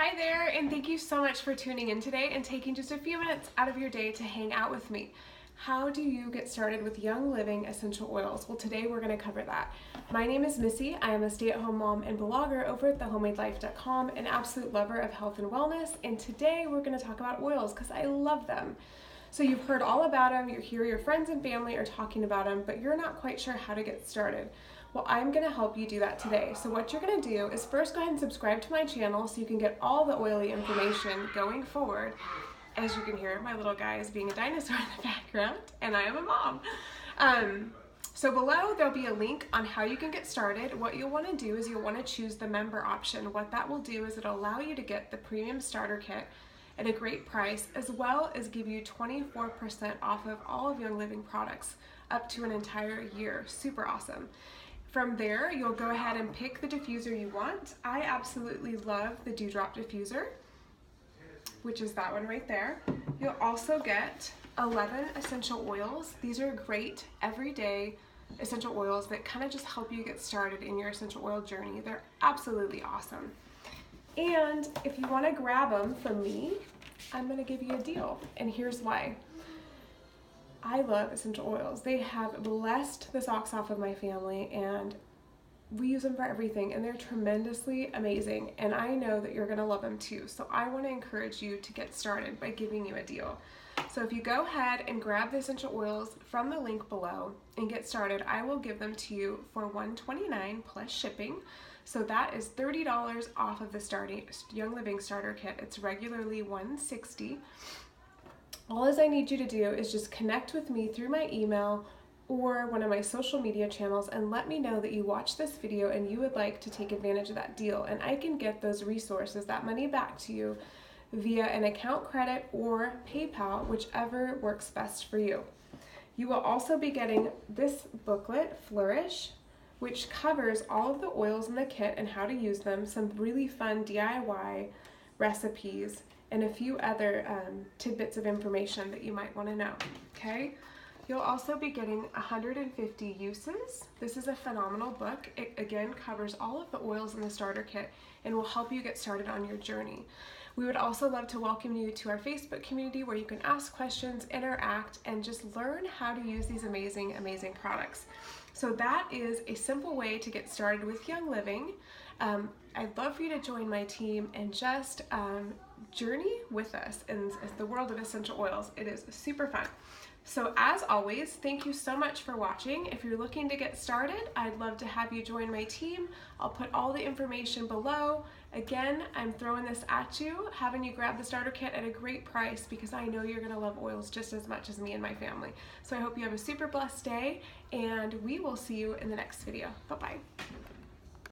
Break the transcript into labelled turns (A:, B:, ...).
A: Hi there, and thank you so much for tuning in today and taking just a few minutes out of your day to hang out with me. How do you get started with Young Living essential oils? Well, today we're going to cover that. My name is Missy. I am a stay-at-home mom and blogger over at thehomemadelife.com, an absolute lover of health and wellness, and today we're going to talk about oils because I love them. So you've heard all about them, you hear your friends and family are talking about them, but you're not quite sure how to get started. Well, I'm going to help you do that today. So what you're going to do is first go ahead and subscribe to my channel so you can get all the oily information going forward. As you can hear, my little guy is being a dinosaur in the background, and I am a mom. So below there'll be a link on how you can get started. What you'll want to do is you'll want to choose the member option. What that will do is it'll allow you to get the premium starter kit at a great price, as well as give you 24% off of all of Young Living products up to an entire year. Super awesome. From there, you'll go ahead and pick the diffuser you want. I absolutely love the Dewdrop diffuser, which is that one right there. You'll also get 11 essential oils. These are great everyday essential oils that kind of just help you get started in your essential oil journey. They're absolutely awesome. And if you want to grab them from me, I'm going to give you a deal, and here's why. I love essential oils. They have blessed the socks off of my family, and we use them for everything, and they're tremendously amazing, and I know that you're going to love them too. So I want to encourage you to get started by giving you a deal. So if you go ahead and grab the essential oils from the link below and get started, I will give them to you for $129 plus shipping. So that is $30 off of the Young Living starter kit. It's regularly $160. All I need you to do is just connect with me through my email or one of my social media channels and let me know that you watched this video and you would like to take advantage of that deal, and I can get those resources, that money, back to you via an account credit or PayPal, whichever works best for you. You will also be getting this booklet, Flourish, which covers all of the oils in the kit and how to use them, some really fun DIY recipes, and a few other tidbits of information that you might want to know, okay? You'll also be getting 150 uses. This is a phenomenal book. It again covers all of the oils in the starter kit and will help you get started on your journey. We would also love to welcome you to our Facebook community where you can ask questions, interact, and just learn how to use these amazing, amazing products. So that is a simple way to get started with Young Living. I'd love for you to join my team and just journey with us in the world of essential oils. It is super fun. So as always, thank you so much for watching. If you're looking to get started, I'd love to have you join my team. I'll put all the information below. Again, I'm throwing this at you, having you grab the starter kit at a great price because I know you're gonna love oils just as much as me and my family. So I hope you have a super blessed day, and we will see you in the next video. Bye-bye.